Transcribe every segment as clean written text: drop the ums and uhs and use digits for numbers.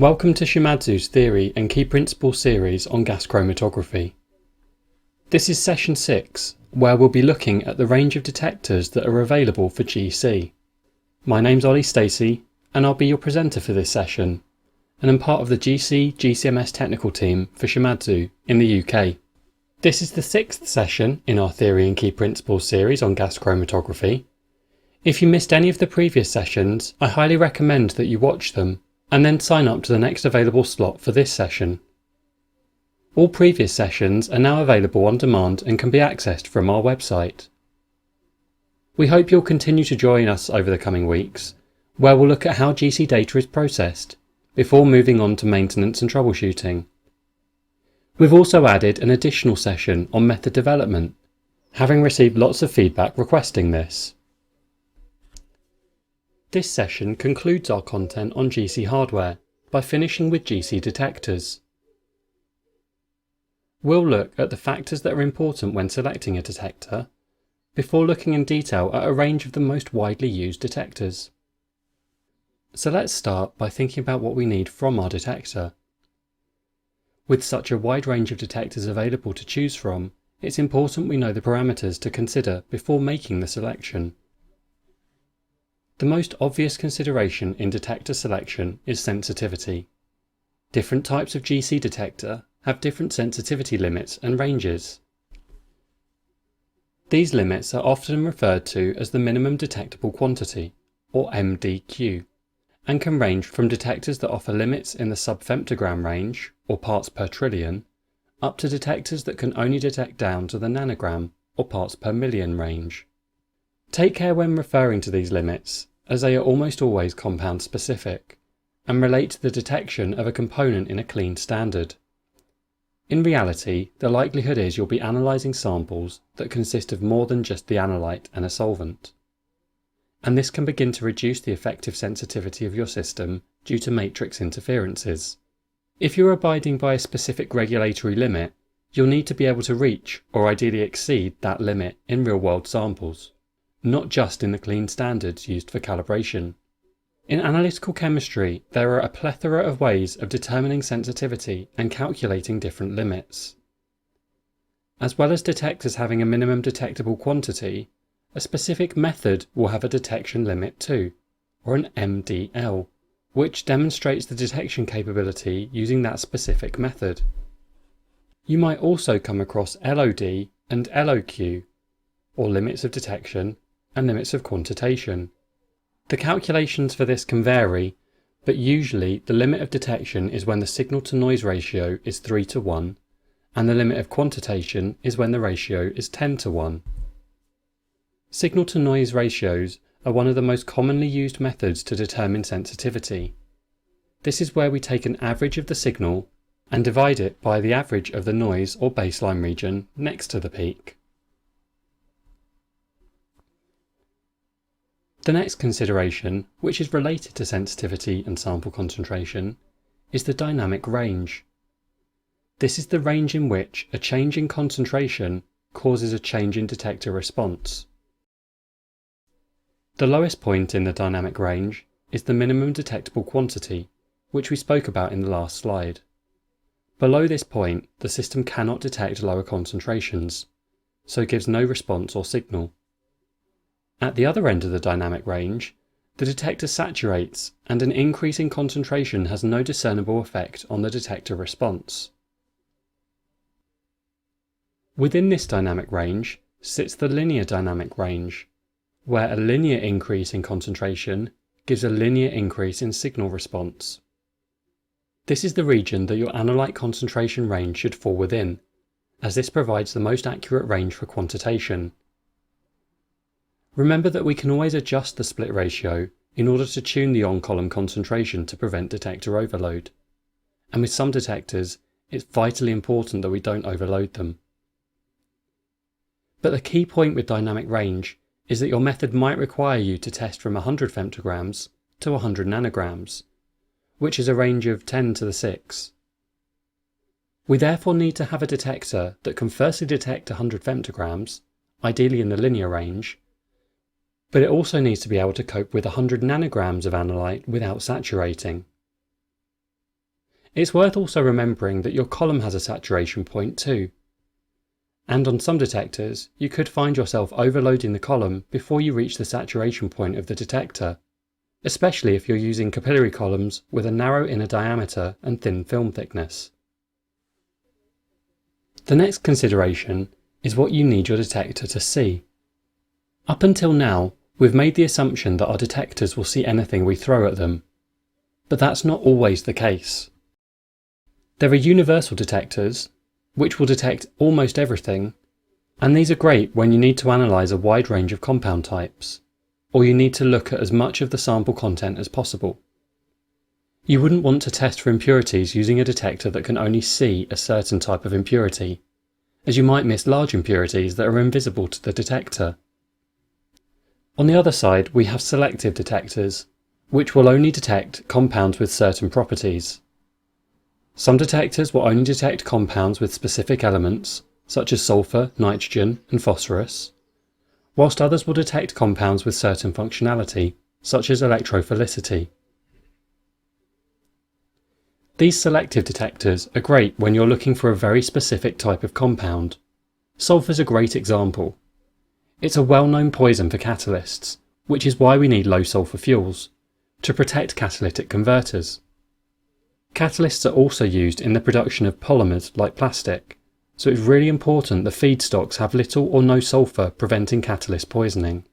Welcome to Shimadzu's Theory and Key Principles series on gas chromatography. This is session 6, where we'll be looking at the range of detectors that are available for GC. My name's Ollie Stacey, and I'll be your presenter for this session, and I'm part of the GC GCMS technical team for Shimadzu in the UK. This is the 6th session in our Theory and Key Principles series on gas chromatography. If you missed any of the previous sessions, I highly recommend that you watch them and then sign up to the next available slot for this session. All previous sessions are now available on demand and can be accessed from our website. We hope you'll continue to join us over the coming weeks, where we'll look at how GC data is processed, before moving on to maintenance and troubleshooting. We've also added an additional session on method development, having received lots of feedback requesting this. This session concludes our content on GC hardware by finishing with GC detectors. We'll look at the factors that are important when selecting a detector, before looking in detail at a range of the most widely used detectors. So let's start by thinking about what we need from our detector. With such a wide range of detectors available to choose from, it's important we know the parameters to consider before making the selection. The most obvious consideration in detector selection is sensitivity. Different types of GC detector have different sensitivity limits and ranges. These limits are often referred to as the minimum detectable quantity, or MDQ, and can range from detectors that offer limits in the sub-femtogram range, or parts per trillion, up to detectors that can only detect down to the nanogram, or parts per million range. Take care when referring to these limits, as they are almost always compound specific, and relate to the detection of a component in a clean standard. In reality, the likelihood is you'll be analysing samples that consist of more than just the analyte and a solvent. And this can begin to reduce the effective sensitivity of your system due to matrix interferences. If you're abiding by a specific regulatory limit, you'll need to be able to reach or ideally exceed that limit in real-world samples, not just in the clean standards used for calibration. In analytical chemistry, there are a plethora of ways of determining sensitivity and calculating different limits. As well as detectors having a minimum detectable quantity, a specific method will have a detection limit too, or an MDL, which demonstrates the detection capability using that specific method. You might also come across LOD and LOQ, or limits of detection and limits of quantitation. The calculations for this can vary, but usually the limit of detection is when the signal to noise ratio is 3 to 1, and the limit of quantitation is when the ratio is 10 to 1. Signal to noise ratios are one of the most commonly used methods to determine sensitivity. This is where we take an average of the signal and divide it by the average of the noise or baseline region next to the peak. The next consideration, which is related to sensitivity and sample concentration, is the dynamic range. This is the range in which a change in concentration causes a change in detector response. The lowest point in the dynamic range is the minimum detectable quantity, which we spoke about in the last slide. Below this point, the system cannot detect lower concentrations, so gives no response or signal. At the other end of the dynamic range, the detector saturates, and an increase in concentration has no discernible effect on the detector response. Within this dynamic range sits the linear dynamic range, where a linear increase in concentration gives a linear increase in signal response. This is the region that your analyte concentration range should fall within, as this provides the most accurate range for quantitation. Remember that we can always adjust the split ratio in order to tune the on-column concentration to prevent detector overload, and with some detectors it's vitally important that we don't overload them. But the key point with dynamic range is that your method might require you to test from 100 femtograms to 100 nanograms, which is a range of 10 to the 6. We therefore need to have a detector that can firstly detect 100 femtograms, ideally in the linear range, but it also needs to be able to cope with 100 nanograms of analyte without saturating. It's worth also remembering that your column has a saturation point too. And on some detectors, you could find yourself overloading the column before you reach the saturation point of the detector, especially if you're using capillary columns with a narrow inner diameter and thin film thickness. The next consideration is what you need your detector to see. Up until now, we've made the assumption that our detectors will see anything we throw at them, but that's not always the case. There are universal detectors, which will detect almost everything, and these are great when you need to analyse a wide range of compound types, or you need to look at as much of the sample content as possible. You wouldn't want to test for impurities using a detector that can only see a certain type of impurity, as you might miss large impurities that are invisible to the detector. On the other side, we have selective detectors, which will only detect compounds with certain properties. Some detectors will only detect compounds with specific elements, such as sulfur, nitrogen, and phosphorus, whilst others will detect compounds with certain functionality, such as electrophilicity. These selective detectors are great when you're looking for a very specific type of compound. Sulfur is a great example. It's a well-known poison for catalysts, which is why we need low sulfur fuels, to protect catalytic converters. Catalysts are also used in the production of polymers like plastic, so it's really important the feedstocks have little or no sulfur preventing catalyst poisoning.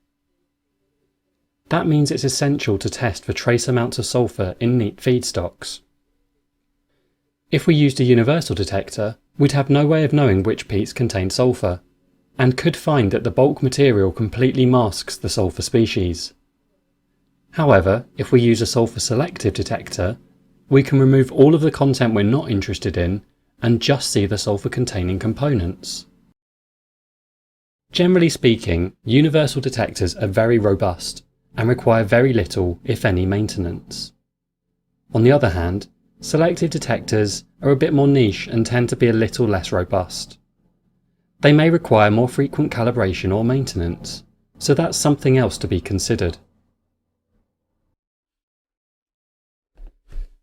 That means it's essential to test for trace amounts of sulfur in neat feedstocks. If we used a universal detector, we'd have no way of knowing which peats contain sulfur, and could find that the bulk material completely masks the sulfur species. However, if we use a sulfur selective detector, we can remove all of the content we're not interested in and just see the sulfur containing components. Generally speaking, universal detectors are very robust and require very little, if any, maintenance. On the other hand, selective detectors are a bit more niche and tend to be a little less robust. They may require more frequent calibration or maintenance, so that's something else to be considered.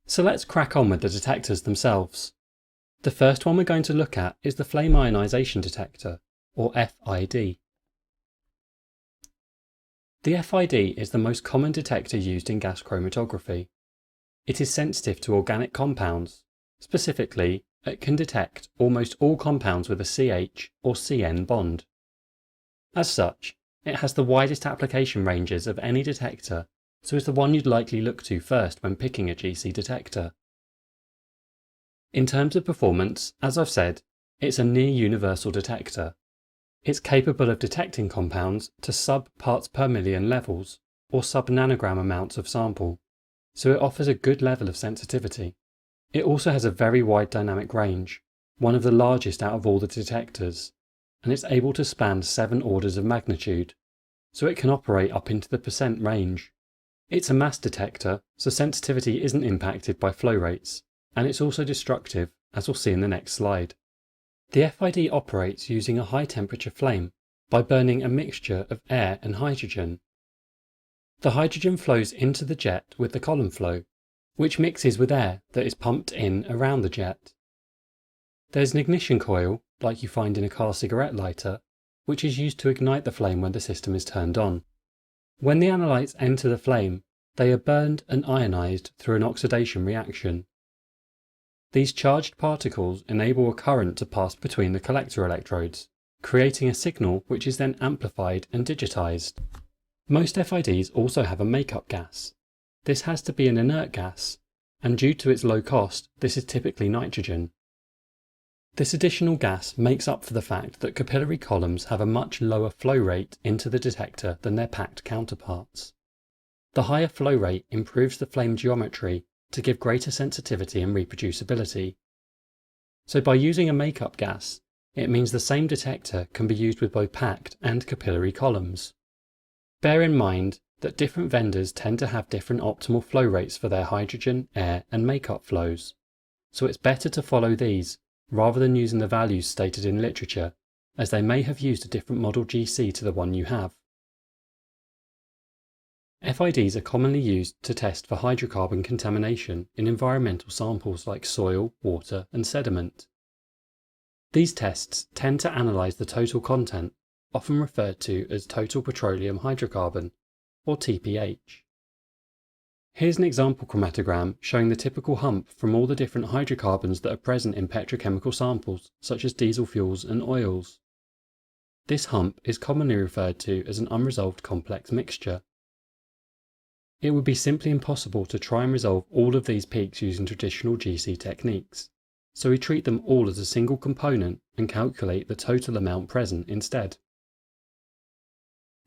So let's crack on with the detectors themselves. The first one we're going to look at is the flame ionization detector, or FID. The FID is the most common detector used in gas chromatography. It is sensitive to organic compounds. Specifically, it can detect almost all compounds with a CH or CN bond. As such, it has the widest application ranges of any detector, so it's the one you'd likely look to first when picking a GC detector. In terms of performance, as I've said, it's a near universal detector. It's capable of detecting compounds to sub-parts per million levels, or sub-nanogram amounts of sample, so it offers a good level of sensitivity. It also has a very wide dynamic range, one of the largest out of all the detectors, and it's able to span 7 orders of magnitude, so it can operate up into the percent range. It's a mass detector, so sensitivity isn't impacted by flow rates, and it's also destructive, as we'll see in the next slide. The FID operates using a high temperature flame by burning a mixture of air and hydrogen. The hydrogen flows into the jet with the column flow, which mixes with air that is pumped in around the jet. There's an ignition coil, like you find in a car cigarette lighter, which is used to ignite the flame when the system is turned on. When the analytes enter the flame, they are burned and ionized through an oxidation reaction. These charged particles enable a current to pass between the collector electrodes, creating a signal which is then amplified and digitized. Most FIDs also have a makeup gas. This has to be an inert gas, and due to its low cost, this is typically nitrogen. This additional gas makes up for the fact that capillary columns have a much lower flow rate into the detector than their packed counterparts. The higher flow rate improves the flame geometry to give greater sensitivity and reproducibility. So by using a makeup gas, it means the same detector can be used with both packed and capillary columns. Bear in mind that different vendors tend to have different optimal flow rates for their hydrogen, air and makeup flows, so it's better to follow these rather than using the values stated in literature, as they may have used a different model GC to the one you have. FIDs are commonly used to test for hydrocarbon contamination in environmental samples like soil, water, and sediment. These tests tend to analyse the total content, often referred to as total petroleum hydrocarbon, or TPH. Here's an example chromatogram showing the typical hump from all the different hydrocarbons that are present in petrochemical samples, such as diesel fuels and oils. This hump is commonly referred to as an unresolved complex mixture. It would be simply impossible to try and resolve all of these peaks using traditional GC techniques, so we treat them all as a single component and calculate the total amount present instead.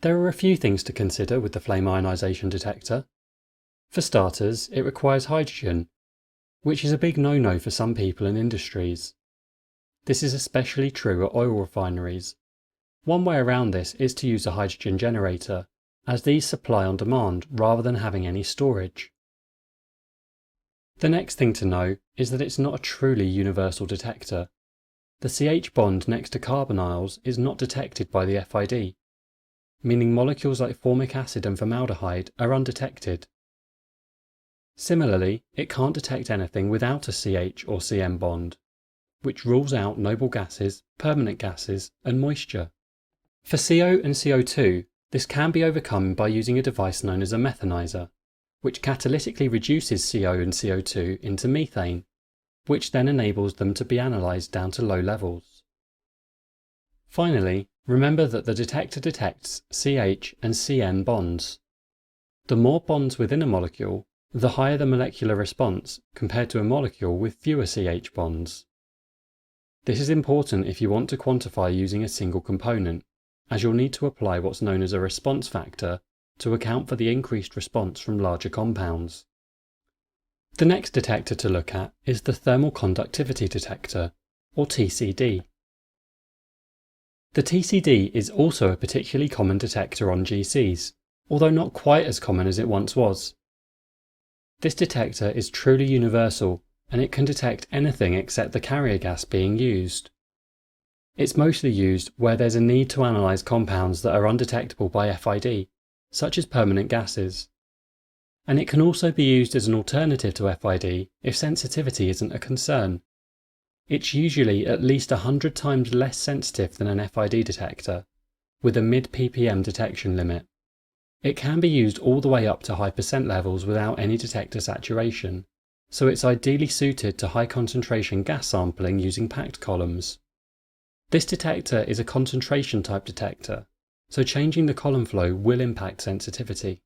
There are a few things to consider with the flame ionisation detector. For starters, it requires hydrogen, which is a big no-no for some people and industries. This is especially true at oil refineries. One way around this is to use a hydrogen generator, as these supply on demand rather than having any storage. The next thing to know is that it's not a truly universal detector. The CH bond next to carbonyls is not detected by the FID, meaning molecules like formic acid and formaldehyde are undetected. Similarly, it can't detect anything without a CH or CN bond, which rules out noble gases, permanent gases, and moisture. For CO and CO2, this can be overcome by using a device known as a methanizer, which catalytically reduces CO and CO2 into methane, which then enables them to be analysed down to low levels. Finally, remember that the detector detects CH and CN bonds. The more bonds within a molecule, the higher the molecular response compared to a molecule with fewer CH bonds. This is important if you want to quantify using a single component, as you'll need to apply what's known as a response factor to account for the increased response from larger compounds. The next detector to look at is the thermal conductivity detector, or TCD. The TCD is also a particularly common detector on GCs, although not quite as common as it once was. This detector is truly universal, and it can detect anything except the carrier gas being used. It's mostly used where there's a need to analyse compounds that are undetectable by FID, such as permanent gases. And it can also be used as an alternative to FID if sensitivity isn't a concern. It's usually at least 100 times less sensitive than an FID detector, with a mid-ppm detection limit. It can be used all the way up to high percent levels without any detector saturation, so it's ideally suited to high concentration gas sampling using packed columns. This detector is a concentration type detector, so changing the column flow will impact sensitivity.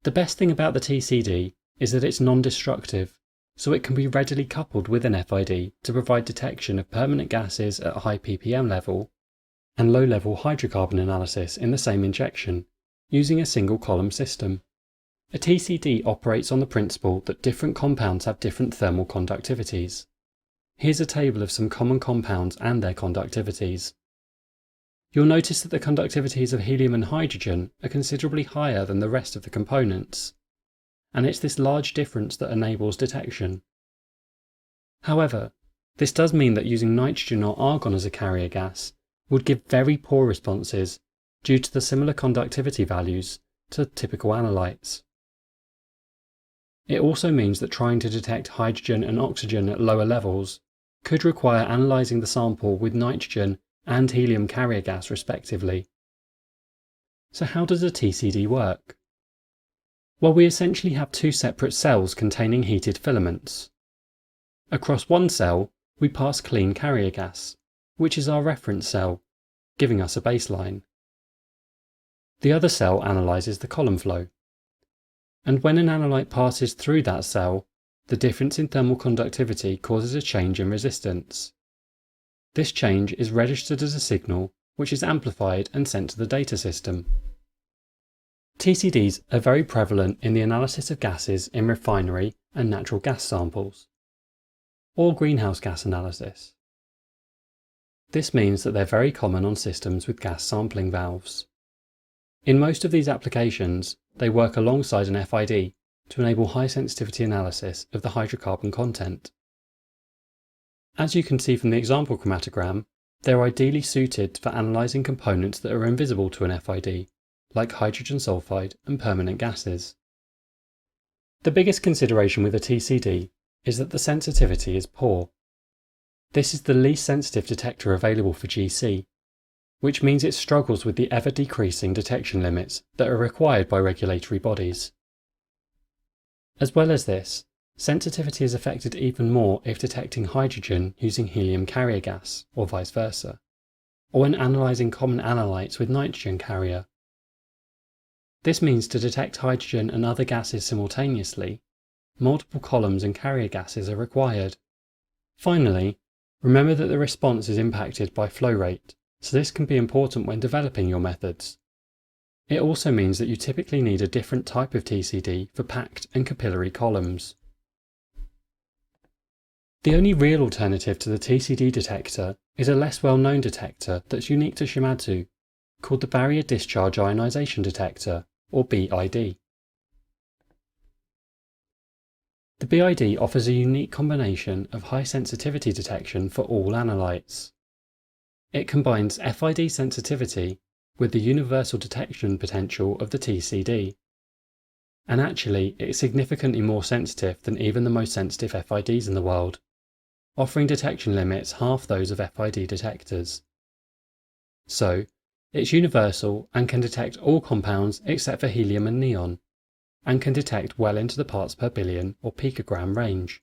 The best thing about the TCD is that it's non-destructive, so it can be readily coupled with an FID to provide detection of permanent gases at a high ppm level and low-level hydrocarbon analysis in the same injection, using a single column system. A TCD operates on the principle that different compounds have different thermal conductivities. Here's a table of some common compounds and their conductivities. You'll notice that the conductivities of helium and hydrogen are considerably higher than the rest of the components, and it's this large difference that enables detection. However, this does mean that using nitrogen or argon as a carrier gas would give very poor responses due to the similar conductivity values to typical analytes. It also means that trying to detect hydrogen and oxygen at lower levels could require analysing the sample with nitrogen and helium carrier gas respectively. So how does a TCD work? Well, we essentially have two separate cells containing heated filaments. Across one cell, we pass clean carrier gas, which is our reference cell, giving us a baseline. The other cell analyses the column flow. And when an analyte passes through that cell, the difference in thermal conductivity causes a change in resistance. This change is registered as a signal, which is amplified and sent to the data system. TCDs are very prevalent in the analysis of gases in refinery and natural gas samples, or greenhouse gas analysis. This means that they're very common on systems with gas sampling valves. In most of these applications, they work alongside an FID to enable high sensitivity analysis of the hydrocarbon content. As you can see from the example chromatogram, they're ideally suited for analysing components that are invisible to an FID, like hydrogen sulfide and permanent gases. The biggest consideration with a TCD is that the sensitivity is poor. This is the least sensitive detector available for GC, which means it struggles with the ever-decreasing detection limits that are required by regulatory bodies. As well as this, sensitivity is affected even more if detecting hydrogen using helium carrier gas, or vice versa, or when analysing common analytes with nitrogen carrier. This means to detect hydrogen and other gases simultaneously, multiple columns and carrier gases are required. Finally, remember that the response is impacted by flow rate, so this can be important when developing your methods. It also means that you typically need a different type of TCD for packed and capillary columns. The only real alternative to the TCD detector is a less well-known detector that's unique to Shimadzu, called the Barrier Discharge Ionization Detector, or BID. The BID offers a unique combination of high sensitivity detection for all analytes. It combines FID sensitivity with the universal detection potential of the TCD. And actually, it's significantly more sensitive than even the most sensitive FIDs in the world, offering detection limits half those of FID detectors. So, it's universal and can detect all compounds except for helium and neon, and can detect well into the parts per billion or picogram range.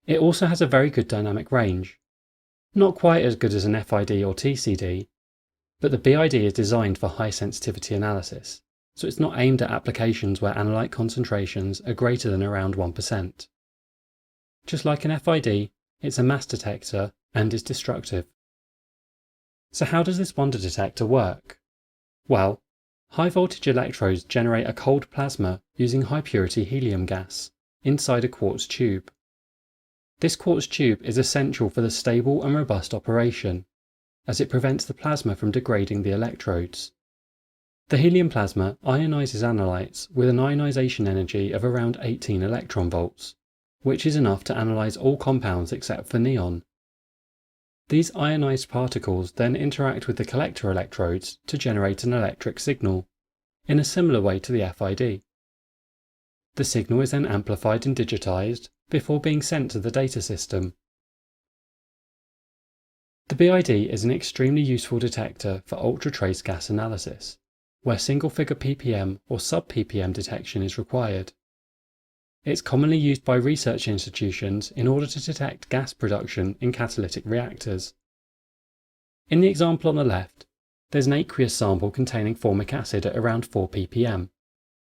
It also has a very good dynamic range. Not quite as good as an FID or TCD, but the BID is designed for high sensitivity analysis, so it's not aimed at applications where analyte concentrations are greater than around 1%. Just like an FID, it's a mass detector and is destructive. So how does this wonder detector work? Well, high voltage electrodes generate a cold plasma using high purity helium gas inside a quartz tube. This quartz tube is essential for the stable and robust operation, as it prevents the plasma from degrading the electrodes. The helium plasma ionizes analytes with an ionization energy of around 18 electron volts, which is enough to analyze all compounds except for neon. These ionized particles then interact with the collector electrodes to generate an electric signal, in a similar way to the FID. The signal is then amplified and digitized before being sent to the data system. The BID is an extremely useful detector for ultra-trace gas analysis, where single-figure ppm or sub-ppm detection is required. It's commonly used by research institutions in order to detect gas production in catalytic reactors. In the example on the left, there's an aqueous sample containing formic acid at around 4 ppm.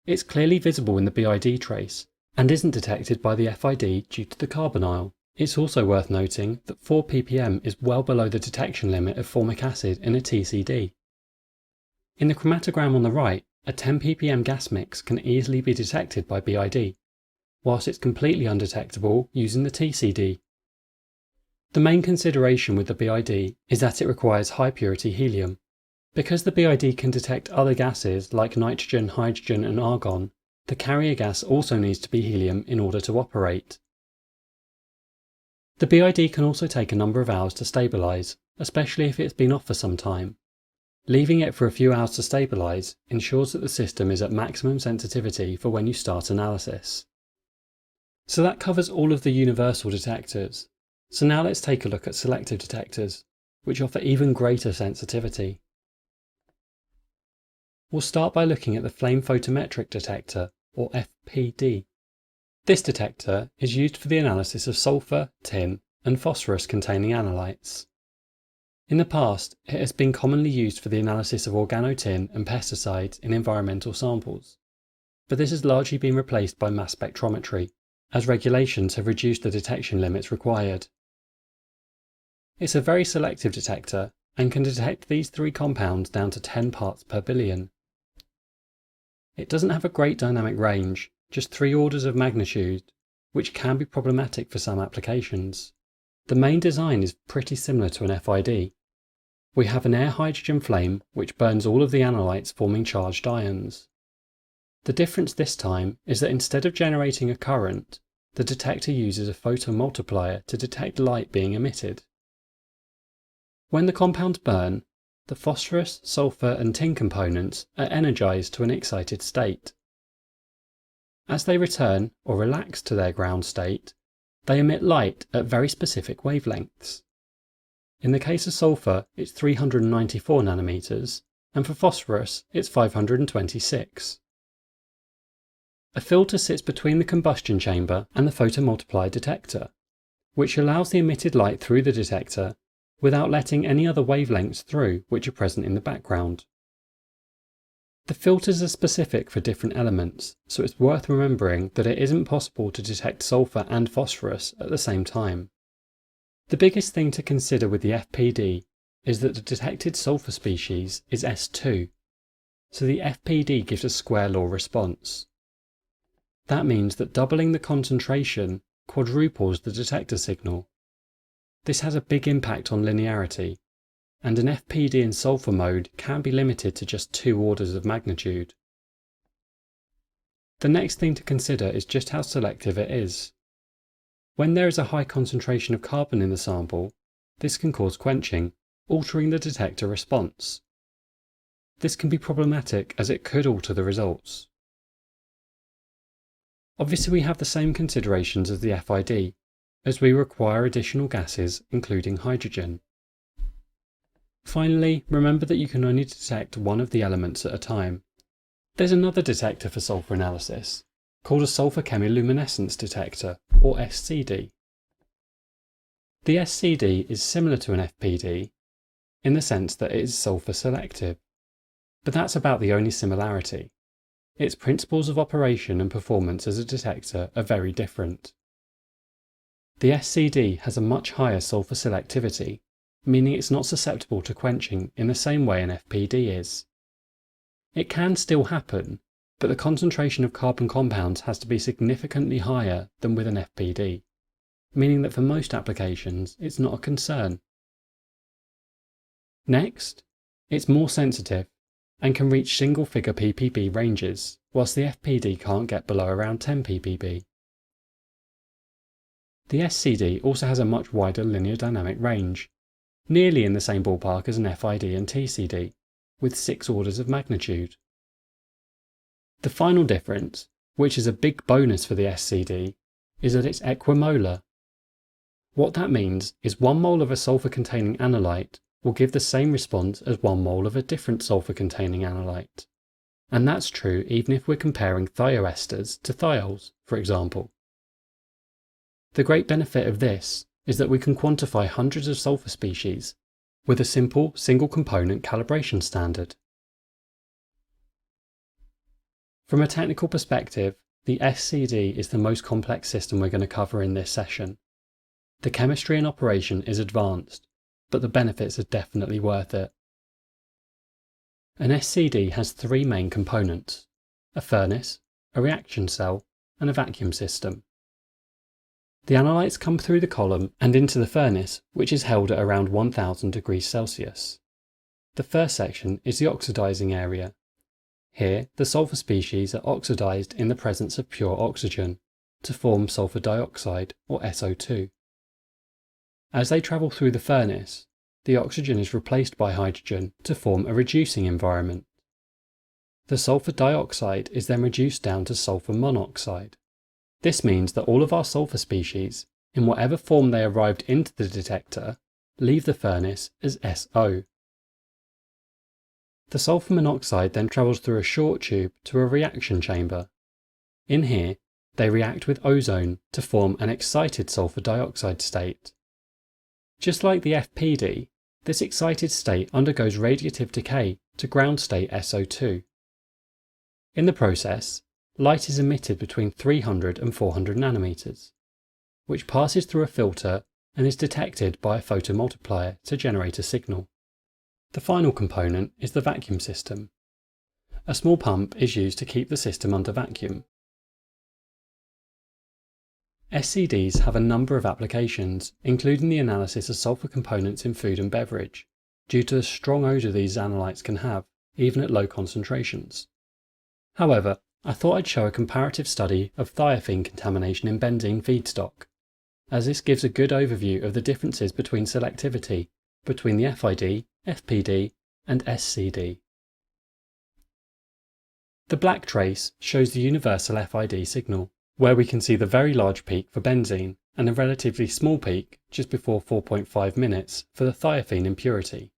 It's clearly visible in the BID trace, and isn't detected by the FID due to the carbonyl. It's also worth noting that 4 ppm is well below the detection limit of formic acid in a TCD. In the chromatogram on the right, a 10 ppm gas mix can easily be detected by BID, whilst it's completely undetectable using the TCD. The main consideration with the BID is that it requires high purity helium. Because the BID can detect other gases like nitrogen, hydrogen and argon, the carrier gas also needs to be helium in order to operate. The BID can also take a number of hours to stabilise, especially if it's been off for some time. Leaving it for a few hours to stabilise ensures that the system is at maximum sensitivity for when you start analysis. So that covers all of the universal detectors. So now let's take a look at selective detectors, which offer even greater sensitivity. We'll start by looking at the flame photometric detector, or FPD. This detector is used for the analysis of sulfur, tin, and phosphorus-containing analytes. In the past, it has been commonly used for the analysis of organotin and pesticides in environmental samples, but this has largely been replaced by mass spectrometry, as regulations have reduced the detection limits required. It's a very selective detector and can detect these three compounds down to 10 parts per billion. It doesn't have a great dynamic range, just 3 orders of magnitude, which can be problematic for some applications. The main design is pretty similar to an FID. We have an air hydrogen flame which burns all of the analytes forming charged ions. The difference this time is that instead of generating a current, the detector uses a photomultiplier to detect light being emitted. When the compounds burn, the phosphorus, sulfur and tin components are energized to an excited state. As they return or relax to their ground state, they emit light at very specific wavelengths. In the case of sulfur, it's 394 nanometers, and for phosphorus, it's 526. A filter sits between the combustion chamber and the photomultiplier detector, which allows the emitted light through the detector without letting any other wavelengths through which are present in the background. The filters are specific for different elements, so it's worth remembering that it isn't possible to detect sulfur and phosphorus at the same time. The biggest thing to consider with the FPD is that the detected sulfur species is S2, so the FPD gives a square law response. That means that doubling the concentration quadruples the detector signal. This has a big impact on linearity, and an FPD in sulfur mode can be limited to just 2 orders of magnitude. The next thing to consider is just how selective it is. When there is a high concentration of carbon in the sample, this can cause quenching, altering the detector response. This can be problematic as it could alter the results. Obviously we have the same considerations as the FID, as we require additional gases including hydrogen. Finally, remember that you can only detect one of the elements at a time. There's another detector for sulfur analysis, called a sulfur chemiluminescence detector, or SCD. The SCD is similar to an FPD in the sense that it is sulfur selective, but that's about the only similarity. Its principles of operation and performance as a detector are very different. The SCD has a much higher sulfur selectivity, meaning it's not susceptible to quenching in the same way an FPD is. It can still happen, but the concentration of carbon compounds has to be significantly higher than with an FPD, meaning that for most applications it's not a concern. Next, it's more sensitive and can reach single-figure ppb ranges, whilst the FPD can't get below around 10 ppb. The SCD also has a much wider linear dynamic range, nearly in the same ballpark as an FID and TCD, with 6 orders of magnitude. The final difference, which is a big bonus for the SCD, is that it's equimolar. What that means is 1 mole of a sulfur-containing analyte will give the same response as 1 mole of a different sulfur-containing analyte. And that's true even if we're comparing thioesters to thiols, for example. The great benefit of this is that we can quantify hundreds of sulfur species with a simple single-component calibration standard. From a technical perspective, the SCD is the most complex system we're going to cover in this session. The chemistry and operation is advanced, but the benefits are definitely worth it. An SCD has 3 main components: a furnace, a reaction cell, and a vacuum system. The analytes come through the column and into the furnace, which is held at around 1000 degrees Celsius. The first section is the oxidizing area. Here, the sulfur species are oxidized in the presence of pure oxygen to form sulfur dioxide, or SO2. As they travel through the furnace, the oxygen is replaced by hydrogen to form a reducing environment. The sulfur dioxide is then reduced down to sulfur monoxide. This means that all of our sulfur species, in whatever form they arrived into the detector, leave the furnace as SO. The sulfur monoxide then travels through a short tube to a reaction chamber. In here, they react with ozone to form an excited sulfur dioxide state. Just like the FPD, this excited state undergoes radiative decay to ground state SO2. In the process, light is emitted between 300 and 400 nanometers, which passes through a filter and is detected by a photomultiplier to generate a signal. The final component is the vacuum system. A small pump is used to keep the system under vacuum. SCDs have a number of applications, including the analysis of sulfur components in food and beverage, due to the strong odour these analytes can have, even at low concentrations. However, I thought I'd show a comparative study of thiophene contamination in benzene feedstock, as this gives a good overview of the differences between selectivity between the FID, FPD and SCD. The black trace shows the universal FID signal, where we can see the very large peak for benzene and a relatively small peak just before 4.5 minutes for the thiophene impurity.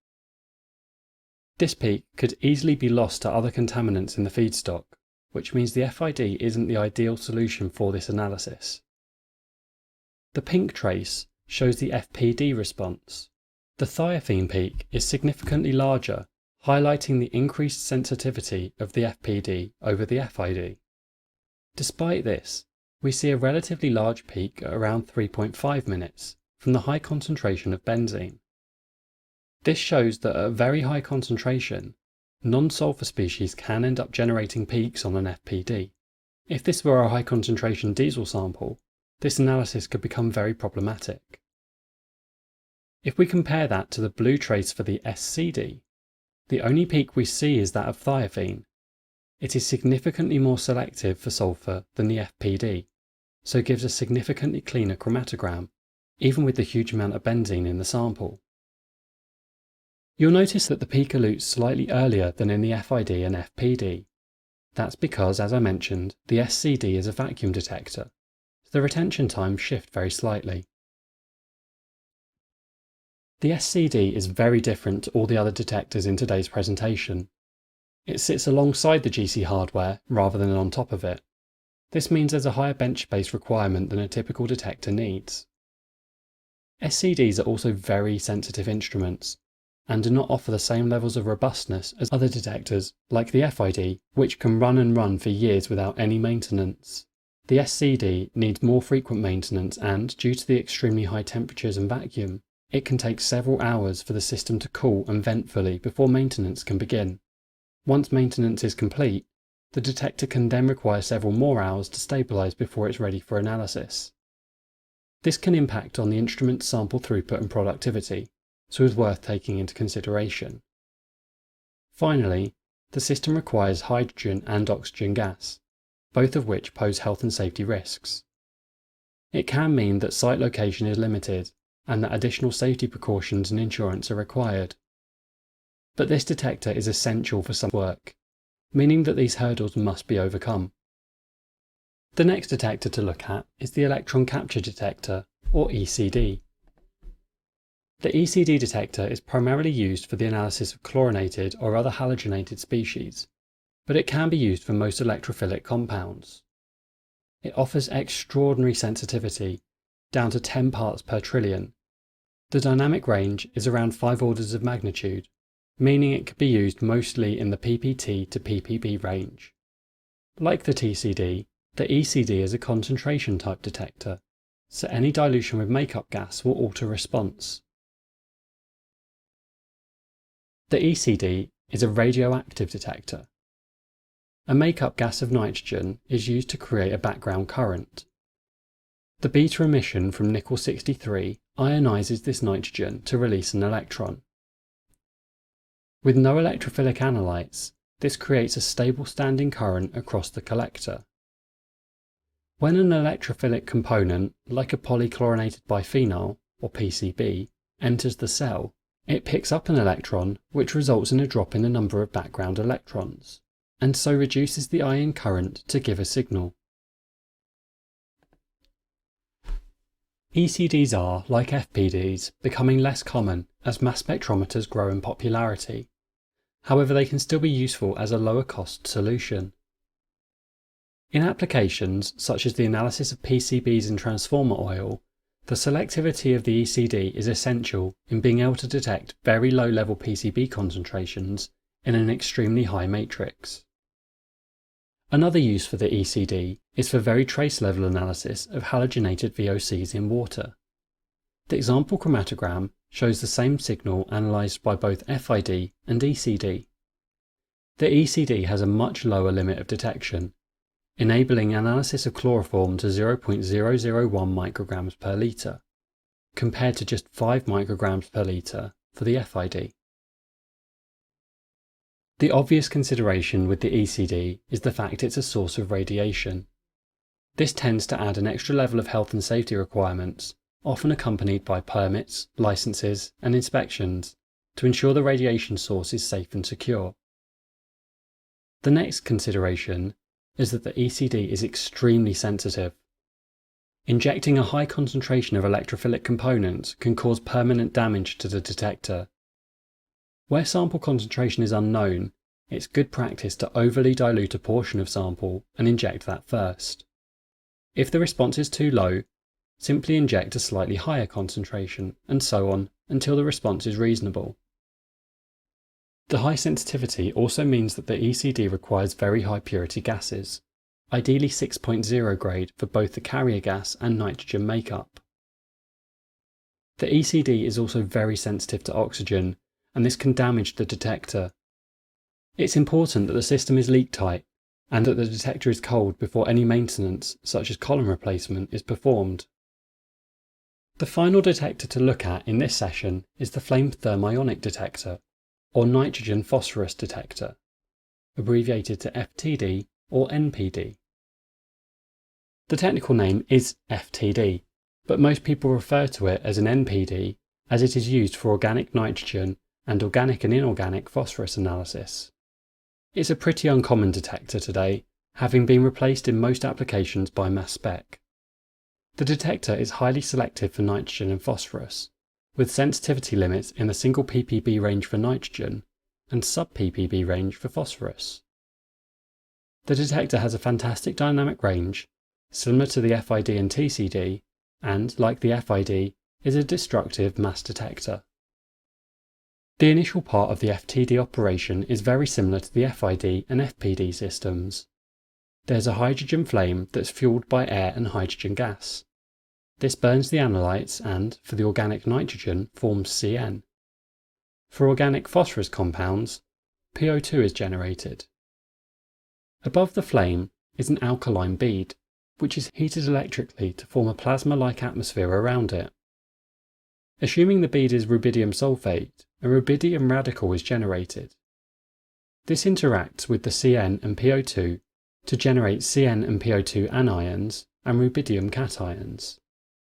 This peak could easily be lost to other contaminants in the feedstock, which means the FID isn't the ideal solution for this analysis. The pink trace shows the FPD response. The thiophene peak is significantly larger, highlighting the increased sensitivity of the FPD over the FID. Despite this, we see a relatively large peak at around 3.5 minutes from the high concentration of benzene. This shows that at a very high concentration, non-sulfur species can end up generating peaks on an FPD. If this were a high concentration diesel sample, this analysis could become very problematic. If we compare that to the blue trace for the SCD, the only peak we see is that of thiophene. It is significantly more selective for sulfur than the FPD, so gives a significantly cleaner chromatogram, even with the huge amount of benzene in the sample. You'll notice that the peak elutes slightly earlier than in the FID and FPD. That's because, as I mentioned, the SCD is a vacuum detector, so the retention times shift very slightly. The SCD is very different to all the other detectors in today's presentation. It sits alongside the GC hardware rather than on top of it. This means there's a higher bench space requirement than a typical detector needs. SCDs are also very sensitive instruments, and do not offer the same levels of robustness as other detectors like the FID, which can run and run for years without any maintenance. The SCD needs more frequent maintenance and, due to the extremely high temperatures and vacuum, it can take several hours for the system to cool and vent fully before maintenance can begin. Once maintenance is complete, the detector can then require several more hours to stabilise before it's ready for analysis. This can impact on the instrument's sample throughput and productivity, so is worth taking into consideration. Finally, the system requires hydrogen and oxygen gas, both of which pose health and safety risks. It can mean that site location is limited and that additional safety precautions and insurance are required. But this detector is essential for some work, meaning that these hurdles must be overcome. The next detector to look at is the electron capture detector, or ECD. The ECD detector is primarily used for the analysis of chlorinated or other halogenated species, but it can be used for most electrophilic compounds. It offers extraordinary sensitivity, down to 10 parts per trillion. The dynamic range is around 5 orders of magnitude, meaning it could be used mostly in the PPT to ppb range. Like the TCD, the ECD is a concentration type detector, so any dilution with makeup gas will alter response. The ECD is a radioactive detector. A makeup gas of nitrogen is used to create a background current. The beta emission from nickel-63 ionizes this nitrogen to release an electron. With no electrophilic analytes, this creates a stable standing current across the collector. When an electrophilic component, like a polychlorinated biphenyl, or PCB, enters the cell, it picks up an electron, which results in a drop in the number of background electrons, and so reduces the ion current to give a signal. ECDs are, like FPDs, becoming less common as mass spectrometers grow in popularity. However, they can still be useful as a lower cost solution. In applications such as the analysis of PCBs in transformer oil, the selectivity of the ECD is essential in being able to detect very low level PCB concentrations in an extremely high matrix. Another use for the ECD is for very trace level analysis of halogenated VOCs in water. The example chromatogram shows the same signal analysed by both FID and ECD. The ECD has a much lower limit of detection, enabling analysis of chloroform to 0.001 micrograms per litre, compared to just 5 micrograms per litre for the FID. The obvious consideration with the ECD is the fact it's a source of radiation. This tends to add an extra level of health and safety requirements, often accompanied by permits, licenses and inspections, to ensure the radiation source is safe and secure. The next consideration is that the ECD is extremely sensitive. Injecting a high concentration of electrophilic components can cause permanent damage to the detector. Where sample concentration is unknown, it's good practice to overly dilute a portion of sample and inject that first. If the response is too low, simply inject a slightly higher concentration, and so on until the response is reasonable. The high sensitivity also means that the ECD requires very high purity gases, ideally 6.0 grade for both the carrier gas and nitrogen makeup. The ECD is also very sensitive to oxygen, and this can damage the detector. It's important that the system is leak tight and that the detector is cold before any maintenance, such as column replacement, is performed. The final detector to look at in this session is the flame thermionic detector, or nitrogen phosphorus detector, abbreviated to FTD or NPD. The technical name is FTD, but most people refer to it as an NPD as it is used for organic nitrogen and organic and inorganic phosphorus analysis. It's a pretty uncommon detector today, having been replaced in most applications by mass spec. The detector is highly selective for nitrogen and phosphorus, with sensitivity limits in the single ppb range for nitrogen and sub-ppb range for phosphorus. The detector has a fantastic dynamic range, similar to the FID and TCD, and, like the FID, is a destructive mass detector. The initial part of the FTD operation is very similar to the FID and FPD systems. There's a hydrogen flame that's fueled by air and hydrogen gas. This burns the analytes and, for the organic nitrogen, forms CN. For organic phosphorus compounds, PO2 is generated. Above the flame is an alkaline bead, which is heated electrically to form a plasma-like atmosphere around it. Assuming the bead is rubidium sulfate, a rubidium radical is generated. This interacts with the CN and PO2 to generate CN and PO2 anions and rubidium cations.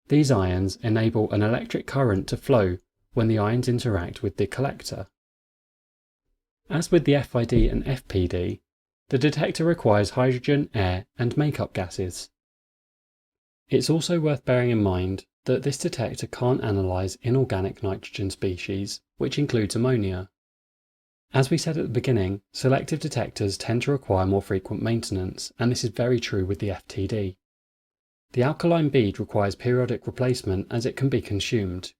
These ions enable an electric current to flow when the ions interact with the collector. As with the FID and FPD, the detector requires hydrogen, air, and makeup gases. It's also worth bearing in mind that this detector can't analyse inorganic nitrogen species, which includes ammonia. As we said at the beginning, selective detectors tend to require more frequent maintenance, and this is very true with the FTD. The alkaline bead requires periodic replacement as it can be consumed,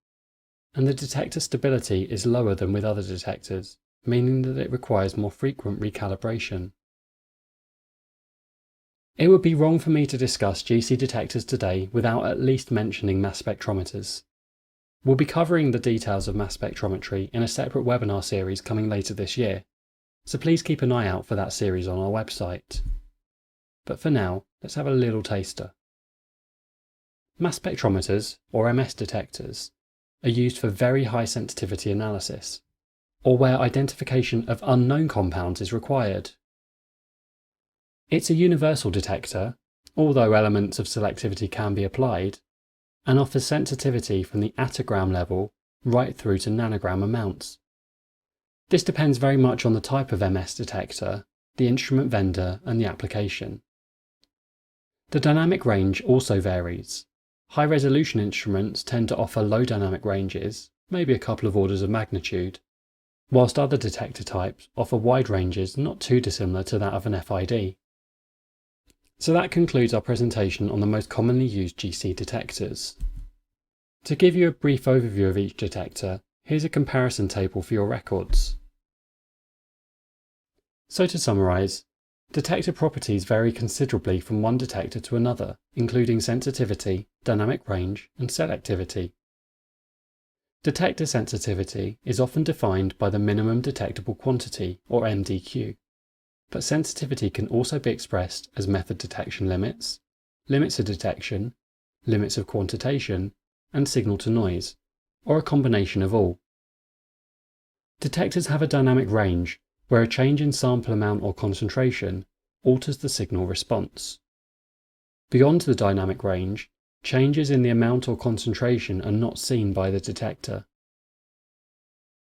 and the detector stability is lower than with other detectors, meaning that it requires more frequent recalibration. It would be wrong for me to discuss GC detectors today without at least mentioning mass spectrometers. We'll be covering the details of mass spectrometry in a separate webinar series coming later this year, so please keep an eye out for that series on our website. But for now, let's have a little taster. Mass spectrometers, or MS detectors, are used for very high sensitivity analysis, or where identification of unknown compounds is required. It's a universal detector, although elements of selectivity can be applied, and offers sensitivity from the attogram level right through to nanogram amounts. This depends very much on the type of MS detector, the instrument vendor, and the application. The dynamic range also varies. High-resolution instruments tend to offer low dynamic ranges, maybe a couple of orders of magnitude, whilst other detector types offer wide ranges not too dissimilar to that of an FID. So that concludes our presentation on the most commonly used GC detectors. To give you a brief overview of each detector, here's a comparison table for your records. So to summarise, detector properties vary considerably from one detector to another, including sensitivity, dynamic range, and selectivity. Detector sensitivity is often defined by the minimum detectable quantity, or MDQ, but sensitivity can also be expressed as method detection limits, limits of detection, limits of quantitation, and signal to noise, or a combination of all. Detectors have a dynamic range, where a change in sample amount or concentration alters the signal response. Beyond the dynamic range, changes in the amount or concentration are not seen by the detector.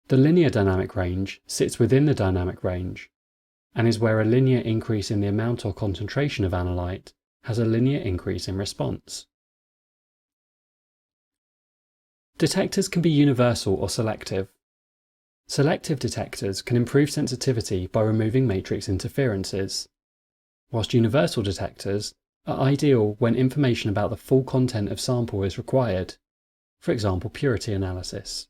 The linear dynamic range sits within the dynamic range and is where a linear increase in the amount or concentration of analyte has a linear increase in response. Detectors can be universal or selective. Selective detectors can improve sensitivity by removing matrix interferences, whilst universal detectors are ideal when information about the full content of sample is required, for example purity analysis.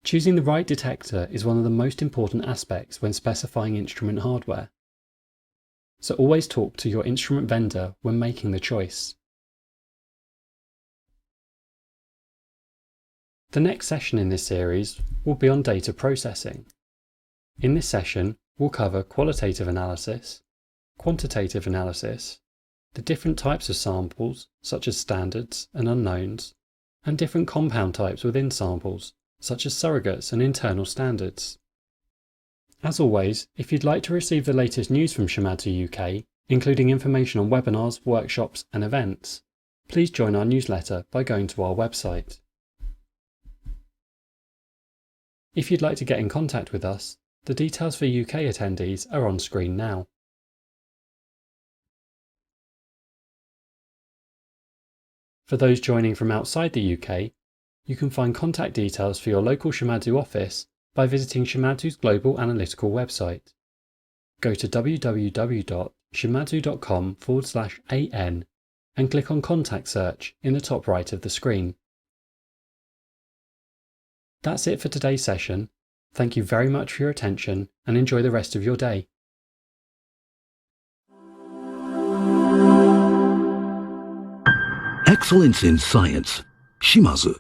Choosing the right detector is one of the most important aspects when specifying instrument hardware, so always talk to your instrument vendor when making the choice. The next session in this series will be on data processing. In this session, we'll cover qualitative analysis, quantitative analysis, the different types of samples, such as standards and unknowns, and different compound types within samples, such as surrogates and internal standards. As always, if you'd like to receive the latest news from Shimadzu UK, including information on webinars, workshops, and events, please join our newsletter by going to our website. If you'd like to get in contact with us, the details for UK attendees are on screen now. For those joining from outside the UK, you can find contact details for your local Shimadzu office by visiting Shimadzu's global analytical website. Go to www.shimadzu.com/AN and click on Contact Search in the top right of the screen. That's it for today's session. Thank you very much for your attention and enjoy the rest of your day. Excellence in science. Shimadzu.